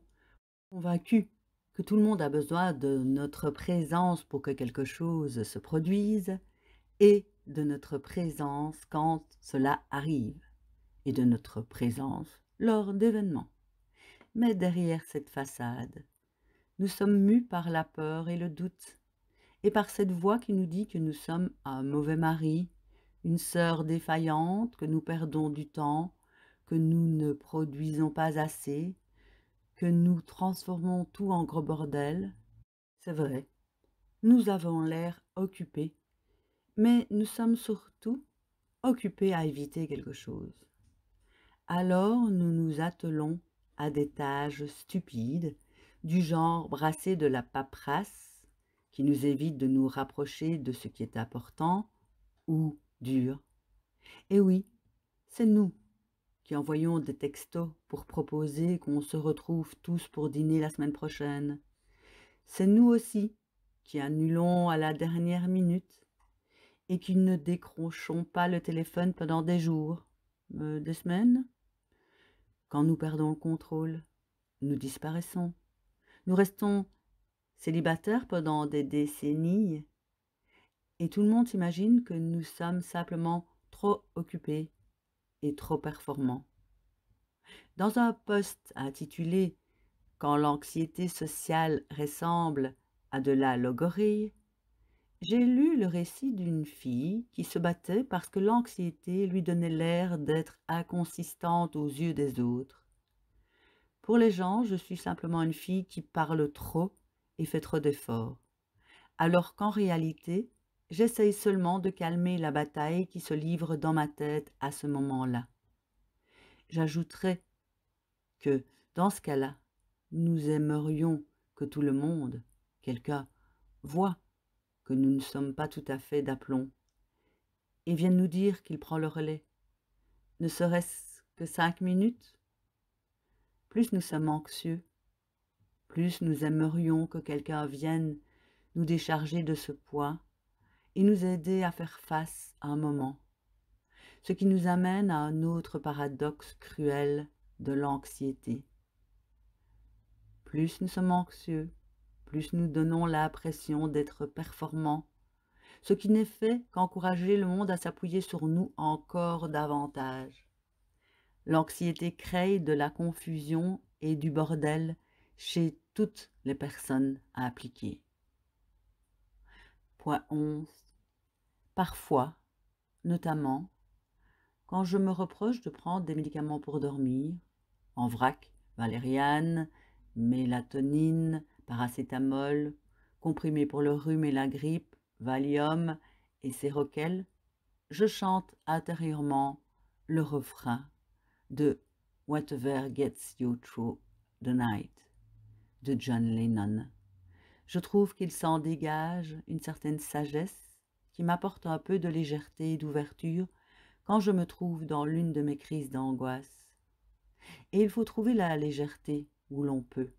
convaincu que tout le monde a besoin de notre présence pour que quelque chose se produise, et de notre présence quand cela arrive, et de notre présence lors d'événements. Mais derrière cette façade, nous sommes mus par la peur et le doute, et par cette voix qui nous dit que nous sommes un mauvais mari, une sœur défaillante, que nous perdons du temps, que nous ne produisons pas assez, que nous transformons tout en gros bordel. C'est vrai, nous avons l'air occupés, mais nous sommes surtout occupés à éviter quelque chose. Alors nous nous attelons à des tâches stupides, du genre brasser de la paperasse, qui nous évite de nous rapprocher de ce qui est important ou dur. Et oui, c'est nous qui envoyons des textos pour proposer qu'on se retrouve tous pour dîner la semaine prochaine. C'est nous aussi qui annulons à la dernière minute et qui ne décrochons pas le téléphone pendant des jours, des semaines. Quand nous perdons le contrôle, nous disparaissons. Nous restons célibataires pendant des décennies, et tout le monde s'imagine que nous sommes simplement trop occupés et trop performants. Dans un post intitulé « Quand l'anxiété sociale ressemble à de la logorrhée », j'ai lu le récit d'une fille qui se battait parce que l'anxiété lui donnait l'air d'être inconsistante aux yeux des autres. Pour les gens, je suis simplement une fille qui parle trop et fait trop d'efforts, alors qu'en réalité, j'essaye seulement de calmer la bataille qui se livre dans ma tête à ce moment-là. J'ajouterai que, dans ce cas-là, nous aimerions que tout le monde, quelqu'un, voit que nous ne sommes pas tout à fait d'aplomb et vienne nous dire qu'il prend le relais, ne serait-ce que 5 minutes. Plus nous sommes anxieux, plus nous aimerions que quelqu'un vienne nous décharger de ce poids et nous aider à faire face à un moment. Ce qui nous amène à un autre paradoxe cruel de l'anxiété. Plus nous sommes anxieux, plus nous donnons l'impression d'être performants, ce qui n'est fait qu'encourager le monde à s'appuyer sur nous encore davantage. L'anxiété crée de la confusion et du bordel chez toutes les personnes impliquées. Point 11. Parfois, notamment, quand je me reproche de prendre des médicaments pour dormir, en vrac, valériane, mélatonine, paracétamol, comprimés pour le rhume et la grippe, Valium et Séroquel, je chante intérieurement le refrain de Whatever Gets You Through the Night de John Lennon. Je trouve qu'il s'en dégage une certaine sagesse qui m'apporte un peu de légèreté et d'ouverture quand je me trouve dans l'une de mes crises d'angoisse. Et il faut trouver la légèreté où l'on peut.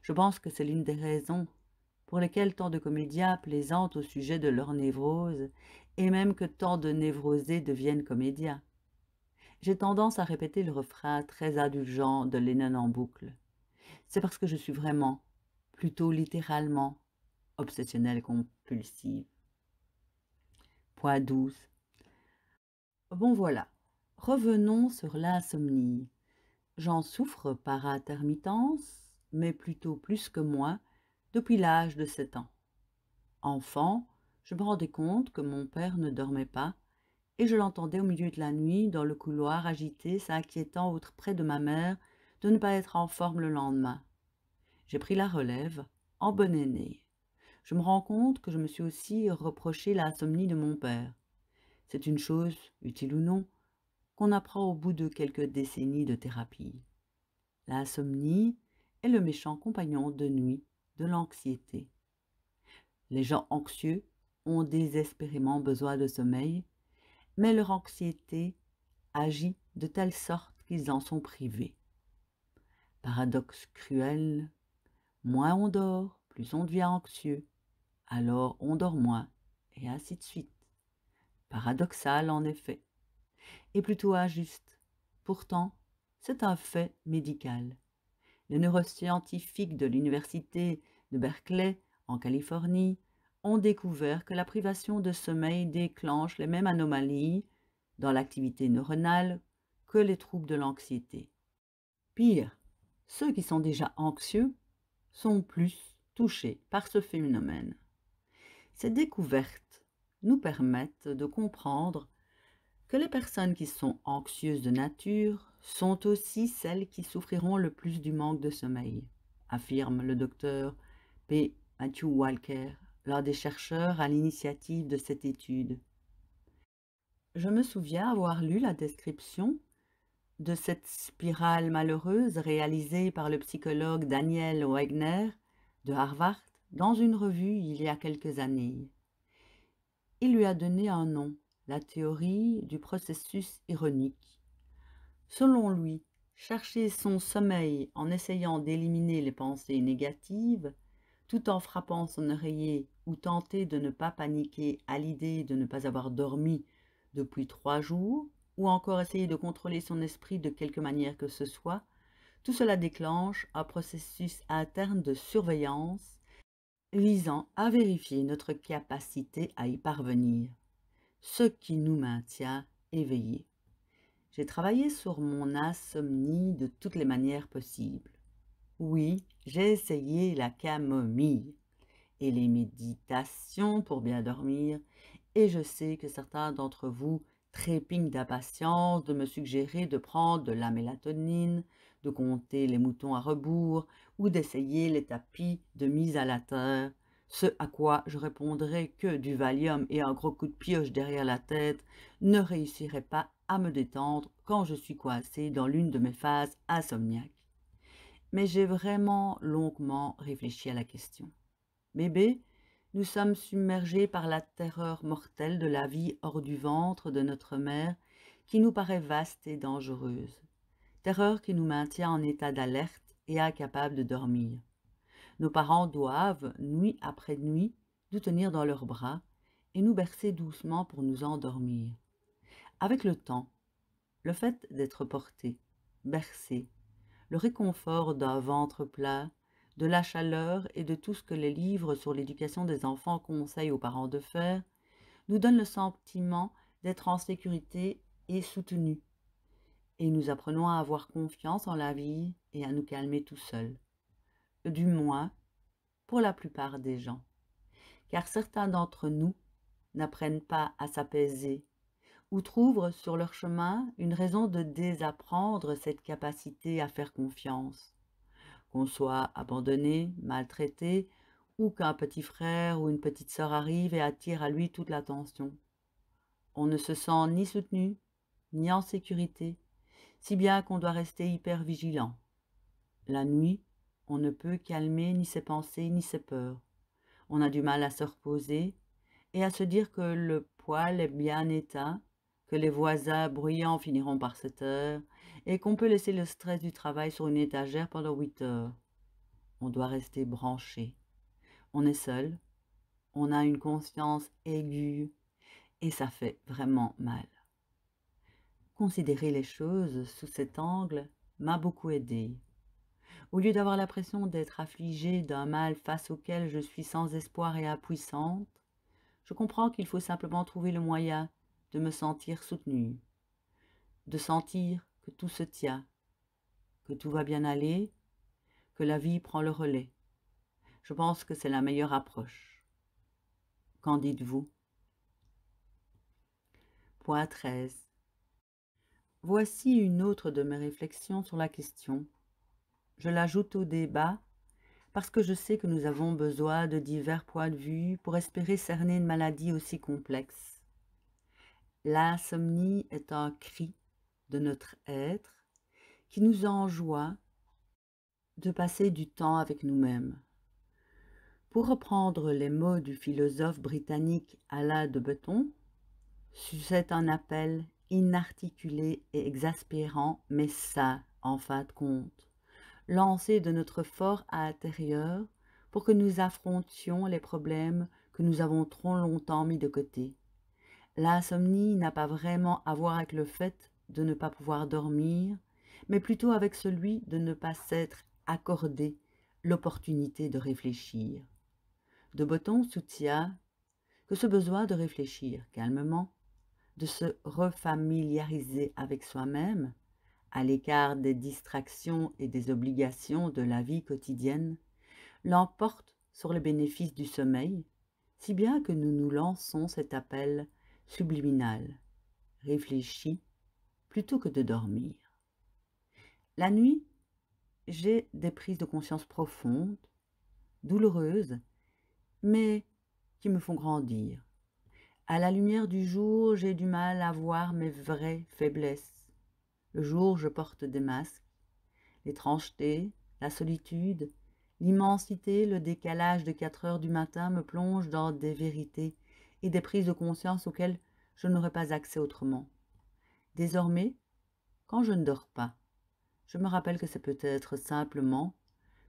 Je pense que c'est l'une des raisons pour lesquelles tant de comédiens plaisantent au sujet de leur névrose, et même que tant de névrosés deviennent comédiens. J'ai tendance à répéter le refrain très indulgent de Lennon en boucle. C'est parce que je suis vraiment, plutôt littéralement, obsessionnelle compulsive. Point 12. Bon voilà, revenons sur l'insomnie. J'en souffre par intermittence, mais plutôt plus que moi, depuis l'âge de 7 ans. Enfant, je me rendais compte que mon père ne dormait pas, et je l'entendais au milieu de la nuit, dans le couloir, agité, s'inquiétant près de ma mère de ne pas être en forme le lendemain. J'ai pris la relève, en bon aîné. Je me rends compte que je me suis aussi reproché l'insomnie de mon père. C'est une chose, utile ou non, qu'on apprend au bout de quelques décennies de thérapie. L'insomnie est le méchant compagnon de nuit de l'anxiété. Les gens anxieux ont désespérément besoin de sommeil, mais leur anxiété agit de telle sorte qu'ils en sont privés. Paradoxe cruel, moins on dort, plus on devient anxieux, alors on dort moins, et ainsi de suite. Paradoxal en effet, et plutôt injuste. Pourtant, c'est un fait médical. Les neuroscientifiques de l'université de Berkeley, en Californie, ont découvert que la privation de sommeil déclenche les mêmes anomalies dans l'activité neuronale que les troubles de l'anxiété. Pire, ceux qui sont déjà anxieux sont plus touchés par ce phénomène. Ces découvertes nous permettent de comprendre que les personnes qui sont anxieuses de nature sont aussi celles qui souffriront le plus du manque de sommeil, affirme le docteur P. Matthew Walker, l'un des chercheurs à l'initiative de cette étude. Je me souviens avoir lu la description de cette spirale malheureuse réalisée par le psychologue Daniel Wegner de Harvard dans une revue il y a quelques années. Il lui a donné un nom, la théorie du processus ironique. Selon lui, chercher son sommeil en essayant d'éliminer les pensées négatives, tout en frappant son oreiller ou tenter de ne pas paniquer à l'idée de ne pas avoir dormi depuis 3 jours, ou encore essayer de contrôler son esprit de quelque manière que ce soit, tout cela déclenche un processus interne de surveillance visant à vérifier notre capacité à y parvenir, ce qui nous maintient éveillés. J'ai travaillé sur mon insomnie de toutes les manières possibles. Oui, j'ai essayé la camomille et les méditations pour bien dormir, et je sais que certains d'entre vous trépignent d'impatience de me suggérer de prendre de la mélatonine, de compter les moutons à rebours ou d'essayer les tapis de mise à la terre, ce à quoi je répondrai que du Valium et un gros coup de pioche derrière la tête ne réussiraient pas à me détendre quand je suis coincée dans l'une de mes phases insomniaques. Mais j'ai vraiment longuement réfléchi à la question. Bébé, nous sommes submergés par la terreur mortelle de la vie hors du ventre de notre mère qui nous paraît vaste et dangereuse. Terreur qui nous maintient en état d'alerte et incapables de dormir. Nos parents doivent, nuit après nuit, nous tenir dans leurs bras et nous bercer doucement pour nous endormir. Avec le temps, le fait d'être porté, bercé, le réconfort d'un ventre plat, de la chaleur et de tout ce que les livres sur l'éducation des enfants conseillent aux parents de faire, nous donne le sentiment d'être en sécurité et soutenus, et nous apprenons à avoir confiance en la vie et à nous calmer tout seuls. Du moins, pour la plupart des gens, car certains d'entre nous n'apprennent pas à s'apaiser ou trouvent sur leur chemin une raison de désapprendre cette capacité à faire confiance. Qu'on soit abandonné, maltraité, ou qu'un petit frère ou une petite sœur arrive et attire à lui toute l'attention. On ne se sent ni soutenu, ni en sécurité, si bien qu'on doit rester hyper vigilant. La nuit, on ne peut calmer ni ses pensées ni ses peurs. On a du mal à se reposer et à se dire que le poêle est bien éteint, que les voisins bruyants finiront par 7 heures et qu'on peut laisser le stress du travail sur une étagère pendant 8 heures. On doit rester branché. On est seul, on a une conscience aiguë et ça fait vraiment mal. Considérer les choses sous cet angle m'a beaucoup aidé. Au lieu d'avoir l'impression d'être affligée d'un mal face auquel je suis sans espoir et impuissante, je comprends qu'il faut simplement trouver le moyen de me sentir soutenue, de sentir que tout se tient, que tout va bien aller, que la vie prend le relais. Je pense que c'est la meilleure approche. Qu'en dites-vous? Point 13. Voici une autre de mes réflexions sur la question. Je l'ajoute au débat parce que je sais que nous avons besoin de divers points de vue pour espérer cerner une maladie aussi complexe. L'insomnie est un cri de notre être qui nous enjoint de passer du temps avec nous-mêmes. Pour reprendre les mots du philosophe britannique Alain de Botton, c'est un appel inarticulé et exaspérant, mais sain en fin de compte, lancé de notre fort intérieur pour que nous affrontions les problèmes que nous avons trop longtemps mis de côté. L'insomnie n'a pas vraiment à voir avec le fait de ne pas pouvoir dormir, mais plutôt avec celui de ne pas s'être accordé l'opportunité de réfléchir. De Botton soutient que ce besoin de réfléchir calmement, de se refamiliariser avec soi-même, à l'écart des distractions et des obligations de la vie quotidienne, l'emporte sur les bénéfices du sommeil, si bien que nous nous lançons cet appel subliminal, réfléchi plutôt que de dormir. La nuit, j'ai des prises de conscience profondes, douloureuses, mais qui me font grandir. À la lumière du jour, j'ai du mal à voir mes vraies faiblesses. Le jour, je porte des masques. L'étrangeté, la solitude, l'immensité, le décalage de 4 heures du matin me plongent dans des vérités et des prises de conscience auxquelles je n'aurais pas accès autrement. Désormais, quand je ne dors pas, je me rappelle que c'est peut-être simplement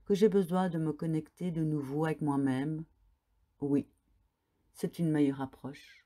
que j'ai besoin de me connecter de nouveau avec moi-même. Oui, c'est une meilleure approche.